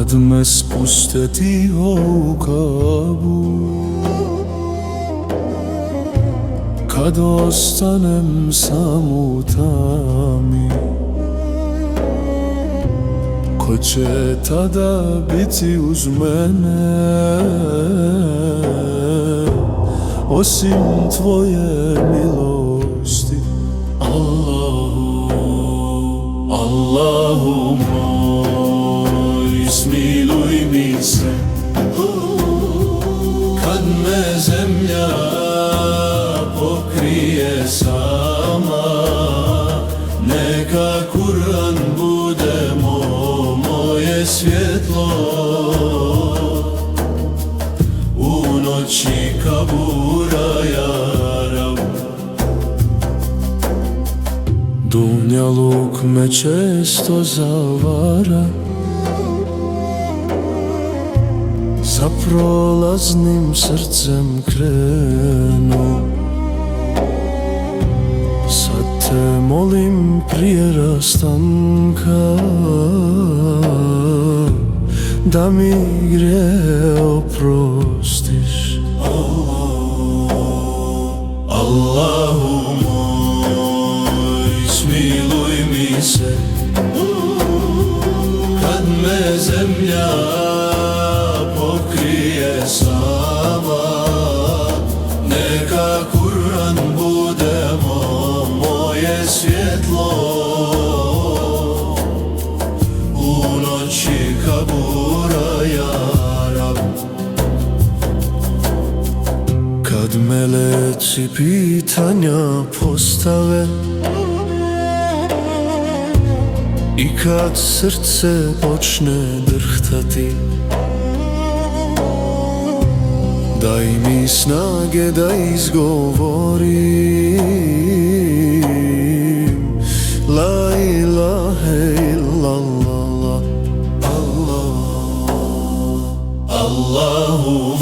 kad me spuste ti u Kabul, kad ostanem sam u tami, ko će tada biti uz mene osim tvoje milosti? Allahu moj, smiluj mi se kad me zemlja pokrije sama. Neka Kur'an bude moje svjetlo u noći kabura, ja Rab. Dunjaluk me često zavara, za prolaznim srcem krenu. Sad te molim prije rastanka da mi grijehe oprostiš. Allahu moj, smiluj mi se kad me zemlja pokrije sama. Neka Kur'an bude moje svjetlo u noći kabura, ja Rab. Kad meleci pitanja postave i kad srce počne drhtati, daj mi snage da izgovorim la ilahe illallah. Allahu